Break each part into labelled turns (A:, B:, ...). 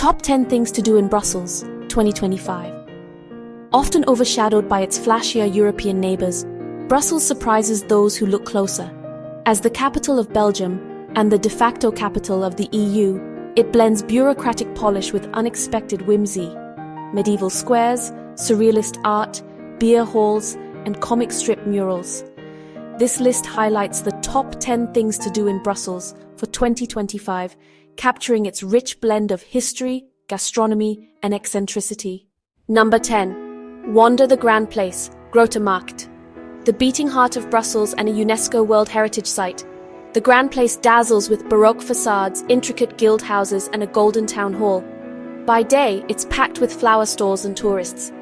A: Top 10 Things to Do in Brussels, 2025. Often overshadowed by its flashier European neighbors, Brussels surprises those who look closer. As the capital of Belgium and the de facto capital of the EU, it blends bureaucratic polish with unexpected whimsy. Medieval squares, surrealist art, beer halls, and comic strip murals. This list highlights the top 10 things to do in Brussels for 2025, capturing its rich blend of history, gastronomy, and eccentricity. Number 10. Wander the Grand Place, Grote Markt. The beating heart of Brussels and a UNESCO World Heritage Site, the Grand Place dazzles with Baroque facades, intricate guild houses, and a golden town hall. By day, it's packed with flower stalls and tourists.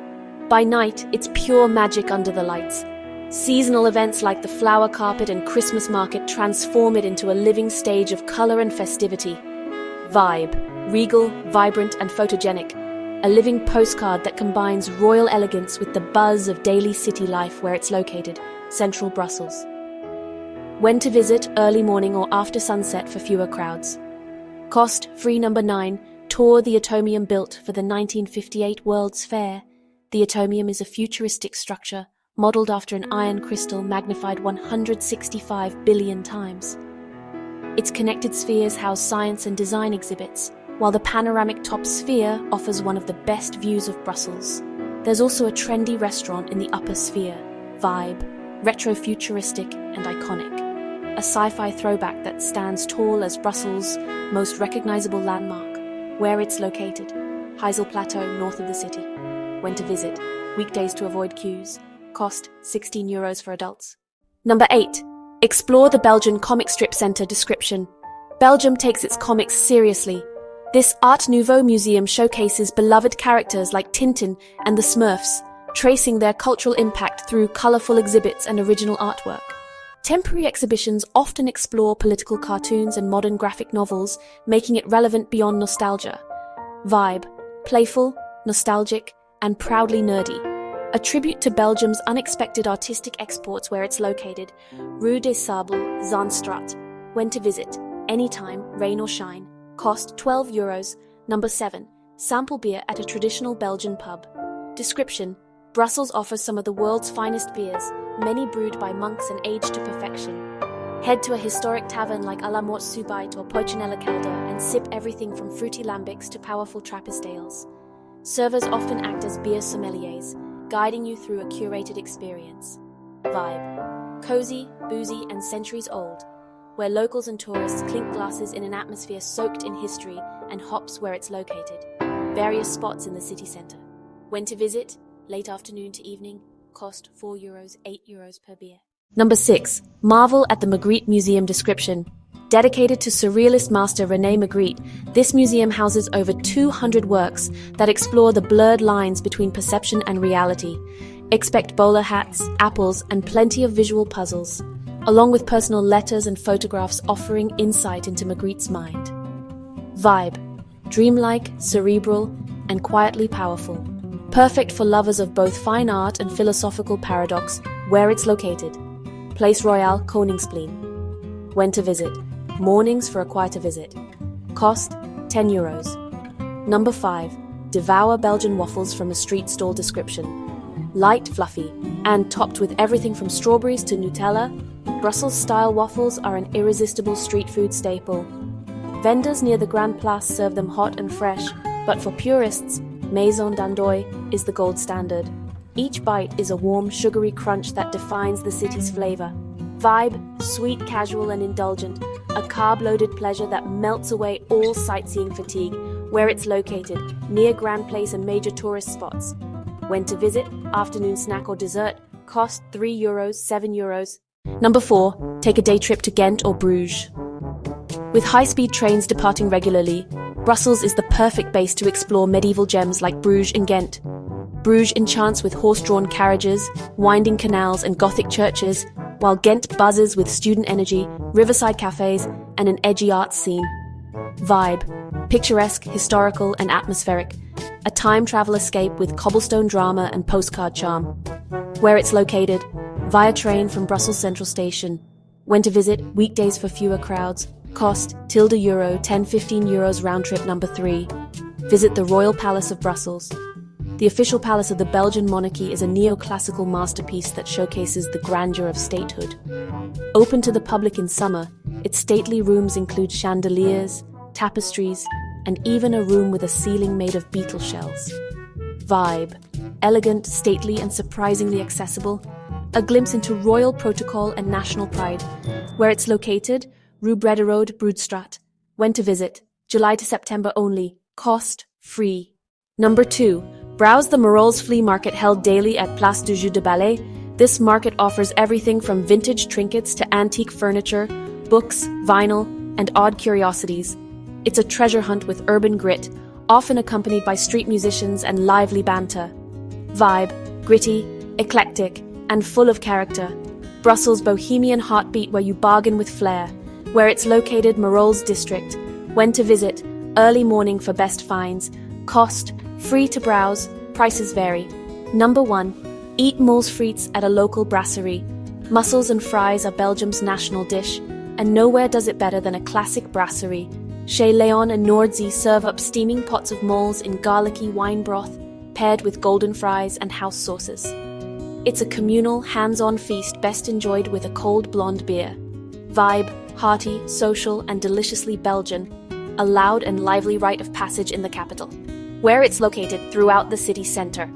A: By night, it's pure magic under the lights. Seasonal events like the flower carpet and Christmas market transform it into a living stage of color and festivity. Vibe, regal, vibrant, and photogenic. A living postcard that combines royal elegance with the buzz of daily city life where it's located, central Brussels. When to visit, early morning or after sunset for fewer crowds. Cost, free. Number 9, tour the Atomium built for the 1958 World's Fair. The Atomium is a futuristic structure modeled after an iron crystal magnified 165 billion times. Its connected spheres house science and design exhibits, while the panoramic top sphere offers one of the best views of Brussels. There's also a trendy restaurant in the upper sphere, Vibe, retro-futuristic and iconic. A sci-fi throwback that stands tall as Brussels' most recognizable landmark, where it's located, Heysel Plateau, north of the city. When to visit, weekdays to avoid queues. Cost, €16 for adults. Number 8. Explore the Belgian Comic Strip Center. Description. Belgium takes its comics seriously. This Art Nouveau museum showcases beloved characters like Tintin and the Smurfs, tracing their cultural impact through colorful exhibits and original artwork. Temporary exhibitions often explore political cartoons and modern graphic novels, making it relevant beyond nostalgia. Vibe, playful, nostalgic, and proudly nerdy. A tribute to Belgium's unexpected artistic exports where it's located, Rue des Sables, Zaanstraat. When to visit, anytime, rain or shine. Cost, €12. Number 7. Sample beer at a traditional Belgian pub. Description. Brussels offers some of the world's finest beers, many brewed by monks and aged to perfection. Head to a historic tavern like A la Mort Subite or Poichinella Kelder and sip everything from fruity lambics to powerful Trappist ales. Servers often act as beer sommeliers, guiding you through a curated experience. Vibe. Cozy, boozy, and centuries old, where locals and tourists clink glasses in an atmosphere soaked in history and hops where it's located. Various spots in the city centre. When to visit, late afternoon to evening. Cost, €4, €8 per beer. Number 6. Marvel at the Magritte Museum. Description. Dedicated to surrealist master René Magritte, this museum houses over 200 works that explore the blurred lines between perception and reality. Expect bowler hats, apples, and plenty of visual puzzles, along with personal letters and photographs offering insight into Magritte's mind. Vibe. Dreamlike, cerebral, and quietly powerful. Perfect for lovers of both fine art and philosophical paradox, where it's located. Place Royale, Koningsplein. When to visit. Mornings for a quieter visit. Cost, €10. Number 5. Devour Belgian waffles from a street stall. Description. Light, fluffy, and topped with everything from strawberries to Nutella, Brussels-style waffles are an irresistible street food staple. Vendors near the Grand Place serve them hot and fresh, but for purists, Maison d'Andoy is the gold standard. Each bite is a warm, sugary crunch that defines the city's flavor. Vibe, sweet, casual, and indulgent, a carb-loaded pleasure that melts away all sightseeing fatigue, where it's located, near Grand Place and major tourist spots. When to visit, afternoon snack or dessert. Cost, €3, €7. Number 4. Take a day trip to Ghent or Bruges. With high-speed trains departing regularly, Brussels is the perfect base to explore medieval gems like Bruges and Ghent. Bruges enchants with horse-drawn carriages, winding canals, and Gothic churches, while Ghent buzzes with student energy, riverside cafes, and an edgy art scene. Vibe. Picturesque, historical, and atmospheric. A time travel escape with cobblestone drama and postcard charm. Where it's located, via train from Brussels Central Station. When to visit, weekdays for fewer crowds. Cost, €10, €10, €15 round trip. Number 3. visit the Royal Palace of Brussels. The official palace of the Belgian monarchy is a neoclassical masterpiece that showcases the grandeur of statehood. Open to the public in summer, its stately rooms include chandeliers, tapestries, and even a room with a ceiling made of beetle shells. Vibe: elegant, stately, and surprisingly accessible. A glimpse into royal protocol and national pride. Where it's located, Rue Brederode, Broedstraat. When to visit: July to September only. Cost free. Number 2. Browse the murals flea market held daily at Place du Jeu de Ballet. This market offers everything from vintage trinkets to antique furniture, books, vinyl, and odd curiosities. It's a treasure hunt with urban grit, often accompanied by street musicians and lively banter. Vibe: gritty, eclectic, and full of character. Brussels' bohemian heartbeat where you bargain with flair. Where it's located, Murals District. When to visit: early morning for best finds. Cost: free to browse, prices vary. Number 1. Eat moules-frites at a local brasserie. Mussels and fries are Belgium's national dish, and nowhere does it better than a classic brasserie. Chez Leon and Noordzee serve up steaming pots of moles in garlicky wine broth, paired with golden fries and house sauces. It's a communal, hands-on feast best enjoyed with a cold blonde beer. Vibe: hearty, social, and deliciously Belgian. A loud and lively rite of passage in the capital. Where it's located: throughout the city center.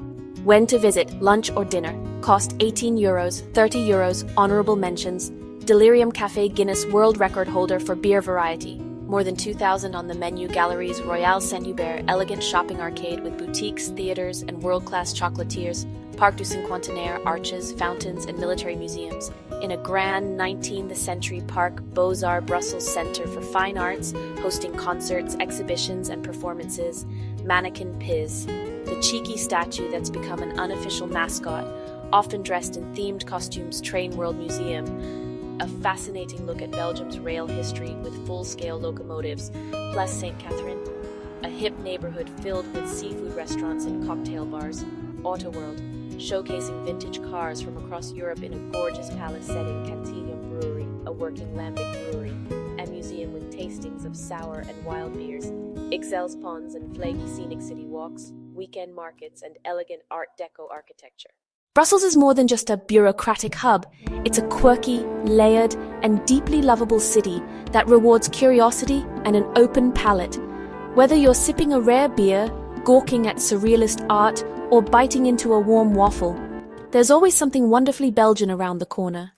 A: When to visit: lunch or dinner. Cost €18, €30, honorable mentions. Delirium Cafe Guinness World Record holder for beer variety. More than 2,000 on the menu. Galleries Royal Saint-Hubert, elegant shopping arcade with boutiques, theaters, and world-class chocolatiers. Parc du Cinquantenaire, arches, fountains, and military museums. In a grand 19th century park, Beaux-Arts Brussels Center for Fine Arts, hosting concerts, exhibitions, and performances. Manneken Pis, the cheeky statue that's become an unofficial mascot, often dressed in themed costumes. Train World Museum, a fascinating look at Belgium's rail history with full-scale locomotives. Place Sainte-Catherine, a hip neighborhood filled with seafood restaurants and cocktail bars. Auto World, showcasing vintage cars from across Europe in a gorgeous palace setting. Atomium Brewery, a working lambic brewery. A museum with tastings of sour and wild beers. Ixelles ponds and flaky scenic city walks. Weekend markets and elegant Art Deco architecture. Brussels is more than just a bureaucratic hub. It's a quirky, layered, and deeply lovable city that rewards curiosity and an open palate. Whether you're sipping a rare beer, gawking at surrealist art, or biting into a warm waffle, there's always something wonderfully Belgian around the corner.